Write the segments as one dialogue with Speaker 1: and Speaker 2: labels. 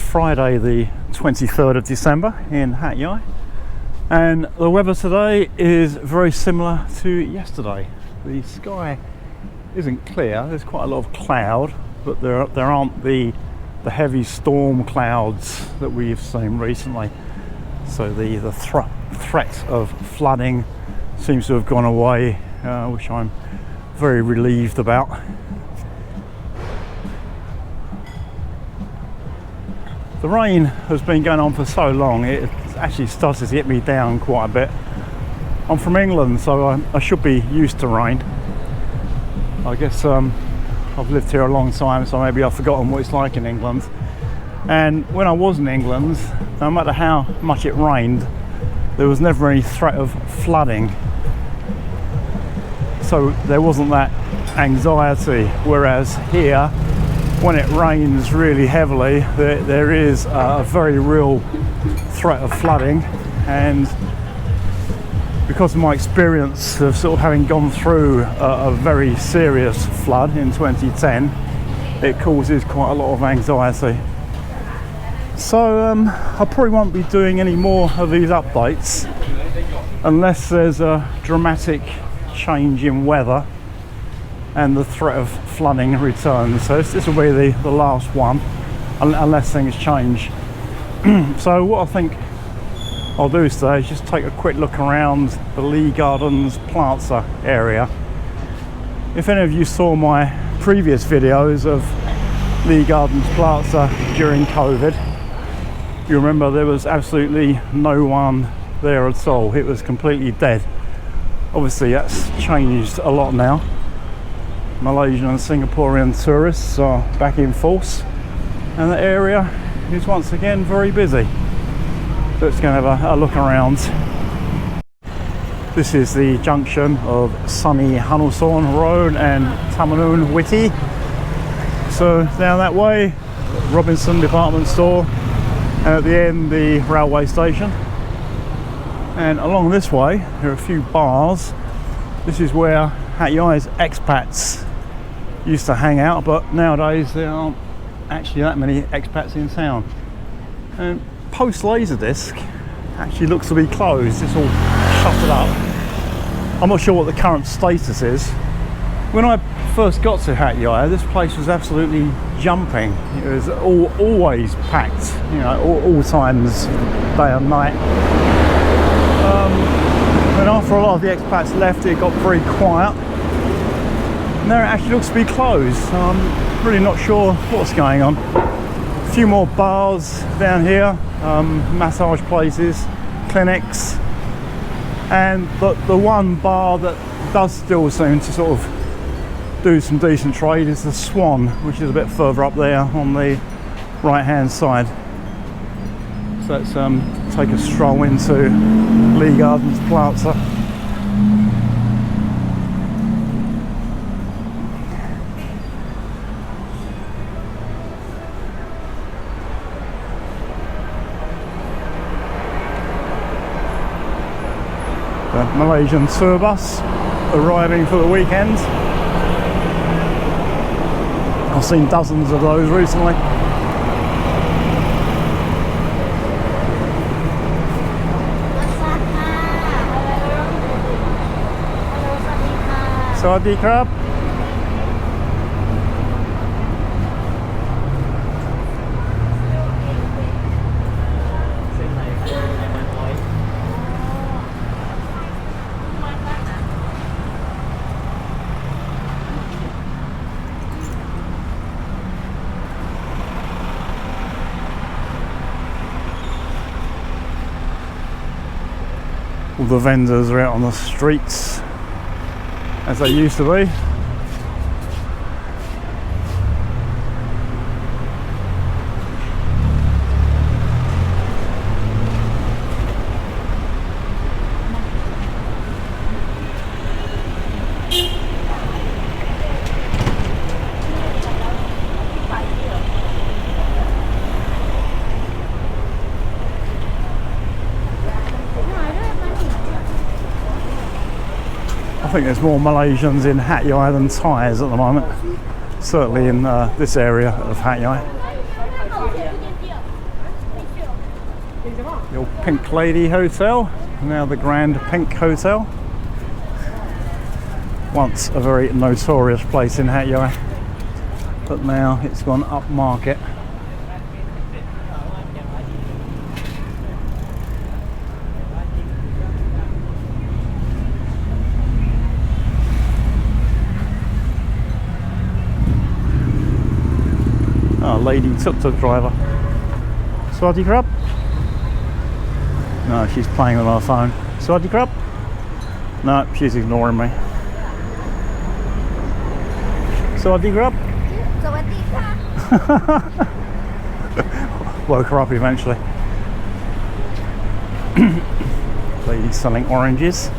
Speaker 1: Friday the 23rd of December in Hat Yai, and the weather today is very similar to yesterday. The sky isn't clear, there's quite a lot of cloud, but there aren't the heavy storm clouds that we've seen recently. So the threat of flooding seems to have gone away, which I'm very relieved about. The rain has been going on for so long, it actually started to get me down quite a bit. I'm from England, so I should be used to rain. I guess I've lived here a long time, so maybe I've forgotten what it's like in England. And when I was in England, no matter how much it rained, there was never any threat of flooding. So there wasn't that anxiety, whereas here, when it rains really heavily, there is a very real threat of flooding. And because of my experience of sort of having gone through a very serious flood in 2010, it causes quite a lot of anxiety. So I probably won't be doing any more of these updates unless there's a dramatic change in weather and the threat of flooding returns. So this will be the last one unless things change. So what I think I'll do today is just take a quick look around the Lee Gardens Plaza area. If any of you saw my previous videos of Lee Gardens Plaza during COVID, you remember there was absolutely no one there at all. It was completely dead. Obviously that's changed a lot now. Malaysian and Singaporean tourists are back in force, and the area is once again very busy. So let's go and have a look around. This is the junction of sunny Hanuson Road and Tamanun Witi. So down that way, Robinson department store, and at the end the railway station. And along this way there are a few bars. This is where Hat Yai's expats used to hang out, but nowadays there aren't actually that many expats in town. And Post Laserdisc actually looks to be closed. It's all shuttered up. I'm not sure what the current status is. When I first got to Hat Yai, this place was absolutely jumping. It was always packed, you know, all times, day and night. And after a lot of the expats left, it got very quiet. Now it actually looks to be closed, so I'm really not sure what's going on. A few more bars down here, massage places, clinics, and the one bar that does still seem to sort of do some decent trade is the Swan, which is a bit further up there on the right hand side. So let's take a stroll into Lee Gardens Plaza. The Malaysian tour bus arriving for the weekend. I've seen dozens of those recently. Sawadee krab. All the vendors are out on the streets as they used to be. I think there's more Malaysians in Hat Yai than Thais at the moment, certainly in this area of Hat Yai. The old Pink Lady Hotel, now the Grand Pink Hotel. Once a very notorious place in Hat Yai, but now it's gone upmarket. Oh, lady tuk-tuk driver. Swaddy Krab? No, she's playing with her phone. Swaddy Krab? No, she's ignoring me. Swaddy Krab? Woke her up eventually. Lady selling oranges.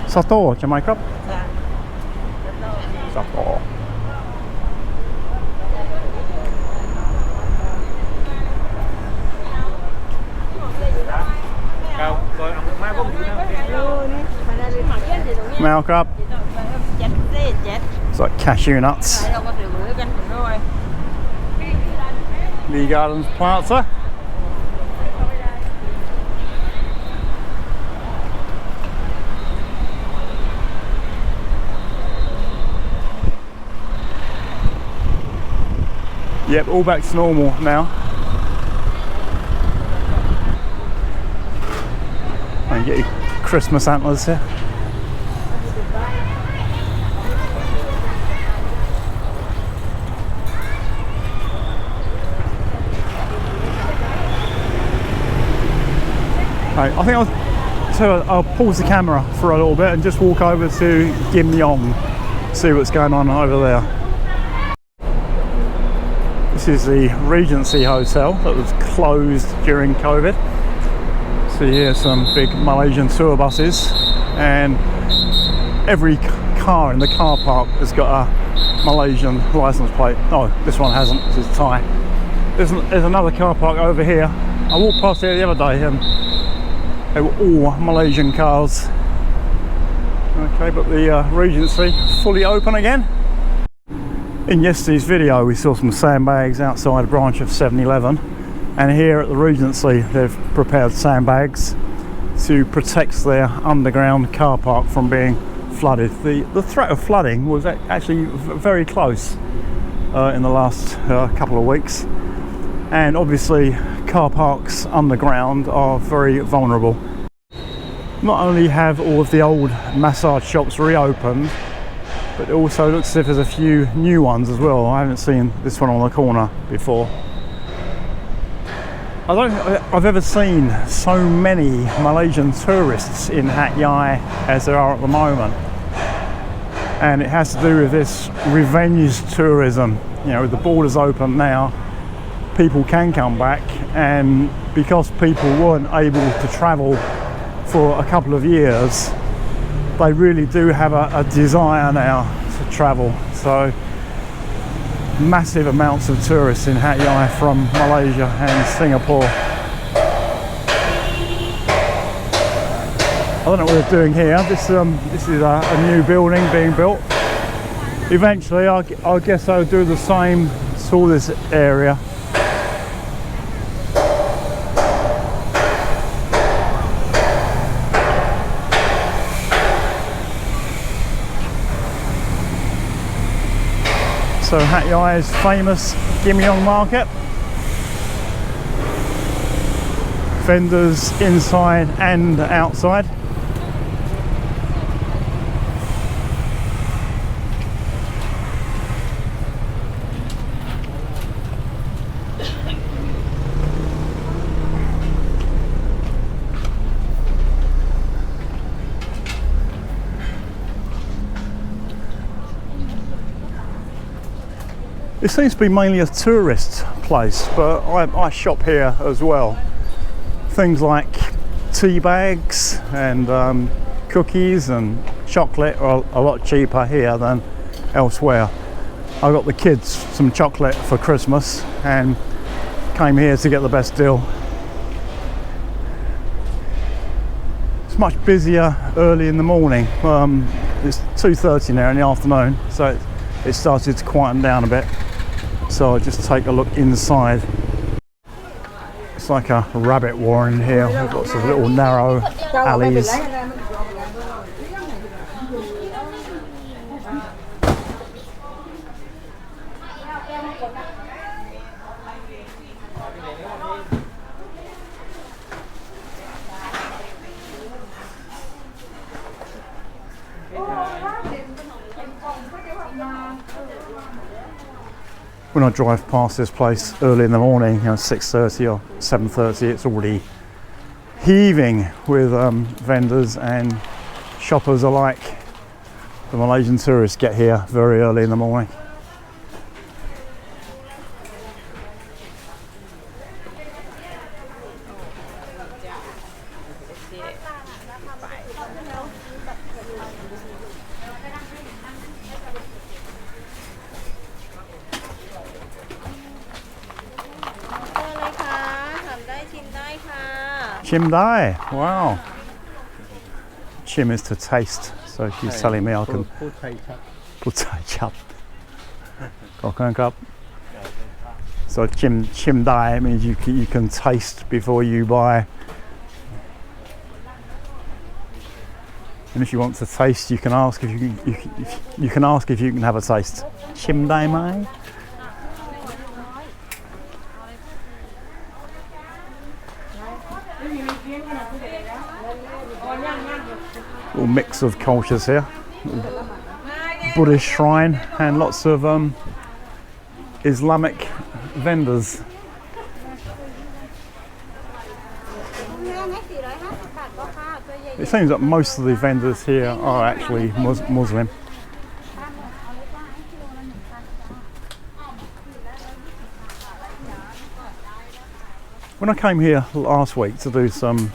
Speaker 1: Sato, cho mai Krab? Sato. Mao Krab. It's like cashew nuts. Lee Gardens Plaza. Yep, all back to normal now. And get your Christmas antlers here. I think I'll pause the camera for a little bit and just walk over to Gim Yong, see what's going on over there. This is the Regency Hotel that was closed during COVID. So here's some big Malaysian tour buses, and every car in the car park has got a Malaysian license plate. Oh, this one hasn't, this is Thai. There's another car park over here. I walked past here the other day and they were all Malaysian cars. Okay, but the Regency fully open again. In yesterday's video we saw some sandbags outside a branch of 7-Eleven, and here at the Regency they've prepared sandbags to protect their underground car park from being flooded. The threat of flooding was actually very close in the last couple of weeks, and obviously car parks underground are very vulnerable. Not only have all of the old massage shops reopened, but it also looks as if there's a few new ones as well. I haven't seen this one on the corner before. I don't think I've ever seen so many Malaysian tourists in Hat Yai as there are at the moment. And it has to do with this revenge tourism. You know, with the borders open now, people can come back, and because people weren't able to travel for a couple of years, they really do have a desire now to travel. So massive amounts of tourists in Hat Yai from Malaysia and Singapore. I don't know what they're doing here. This is a new building being built. Eventually I guess I'll do the same to this area. So Hat Yai's famous Gim Yong market. Vendors inside and outside. It seems to be mainly a tourist place, but I shop here as well. Things like tea bags and cookies and chocolate are a lot cheaper here than elsewhere. I got the kids some chocolate for Christmas and came here to get the best deal. It's much busier early in the morning. It's 2:30 now in the afternoon, so it started to quieten down a bit. So I'll just take a look inside. It's like a rabbit warren here with lots of little narrow alleys. When I drive past this place early in the morning, 6:30 or 7:30, it's already heaving with vendors and shoppers alike. The Malaysian tourists get here very early in the morning. Chim Dai, wow. Chim is to taste, so she's telling me I can put chap. So chim Dai means you can taste before you buy. And if you want to taste, you can ask if you can ask if you can have a taste. Chim Dai mai. Little mix of cultures here. Buddhist shrine and lots of Islamic vendors. It seems that most of the vendors here are actually Muslim. When I came here last week to do some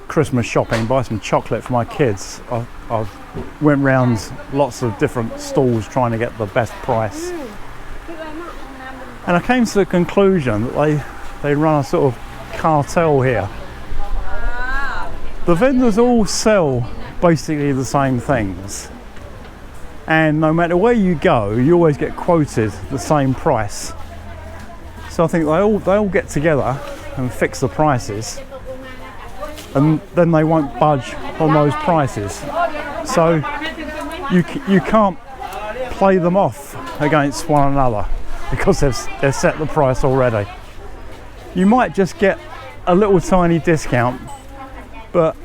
Speaker 1: Christmas shopping, buy some chocolate for my kids, I went round lots of different stalls trying to get the best price. And I came to the conclusion that they run a sort of cartel here. The vendors all sell basically the same things. And no matter where you go, you always get quoted the same price. So I think they all get together and fix the prices, and then they won't budge on those prices. So you can't play them off against one another because they've set the price already. You might just get a little tiny discount, but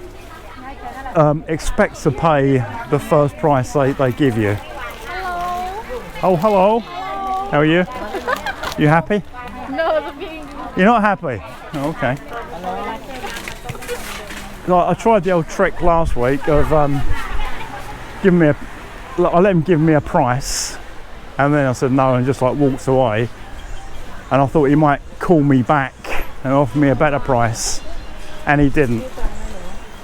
Speaker 1: expect to pay the first price they give you. Oh, hello. How are you? You happy?
Speaker 2: No,
Speaker 1: you're not happy? Oh, okay. I tried the old trick last week of giving me I let him give me a price, and then I said no and just like walked away. And I thought he might call me back and offer me a better price, and he didn't.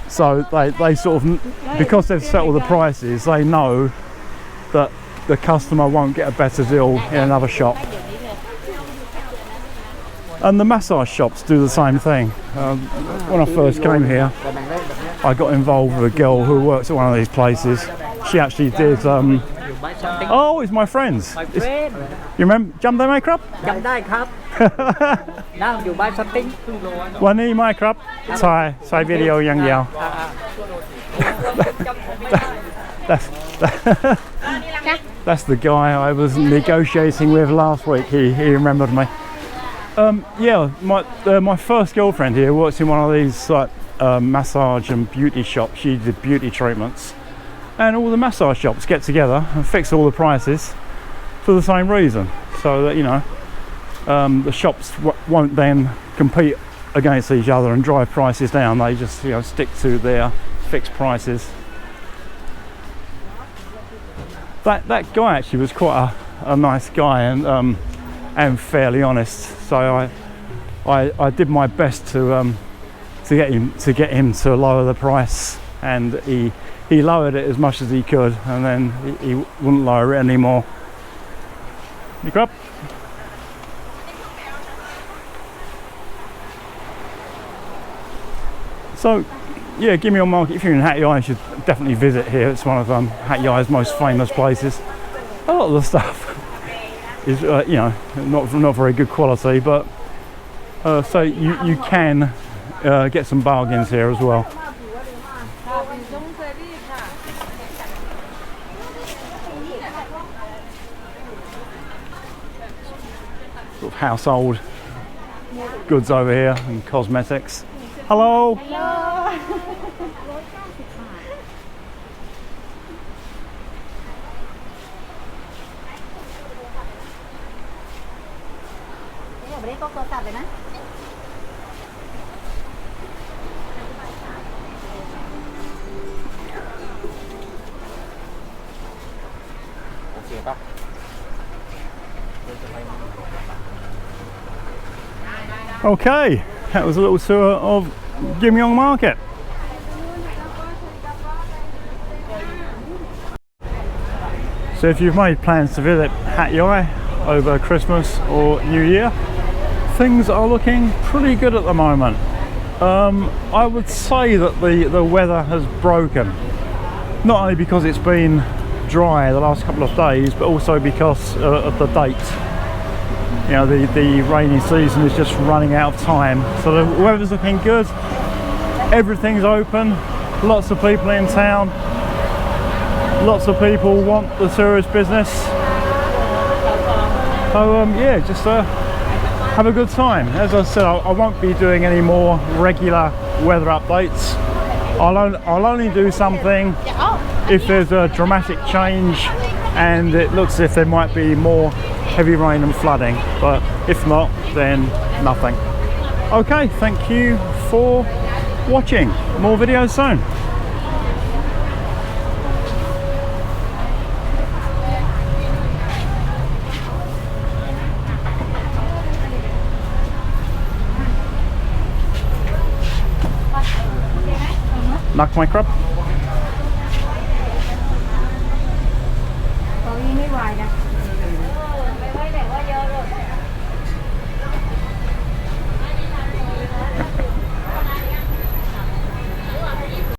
Speaker 1: So they sort of, because they've settled the prices, they know that the customer won't get a better deal in another shop. And the massage shops do the same thing. When I first came here, I got involved with a girl who works at one of these places. She actually did. Oh, it's my friends.
Speaker 3: My friend.
Speaker 1: You remember? Jumpได้ไหมครับ
Speaker 3: จำได้ครับ นั่งอยู่บ้านสติ๊งครึ่งโลนะ
Speaker 1: วันนี้ไหมครับถ่ายวิดีโออย่างเดียว That's the guy I was negotiating with last week. He remembered me. Yeah, my first girlfriend here works in one of these like massage and beauty shops. She did beauty treatments, and all the massage shops get together and fix all the prices for the same reason, so that the shops won't then compete against each other and drive prices down. They just stick to their fixed prices. That guy actually was quite a nice guy and fairly honest. So I did my best to get him to lower the price, and he lowered it as much as he could, and then he wouldn't lower it anymore. You up? So yeah, Gim Yong market. If you're in Hat Yai, you should definitely visit here. It's one of Hat Yai's most famous places. A lot of the stuff is not very good quality, but So you can get some bargains here as well. Sort of household goods over here and cosmetics. Hello. Okay, that was a little tour of Gim Yong Market. So if you've made plans to visit Hat Yai over Christmas or New Year, things are looking pretty good at the moment. I would say that the weather has broken, not only because it's been dry the last couple of days, but also because of the date. You know, the rainy season is just running out of time. So the weather's looking good, everything's open, lots of people in town, lots of people want the tourist business. So yeah, just have a good time. As I said, I won't be doing any more regular weather updates. I'll only do something if there's a dramatic change and it looks as if there might be more heavy rain and flooding, but if not, then nothing. Okay, thank you for watching. More videos soon. Knock my crop.
Speaker 2: Có gì mới hoài nè.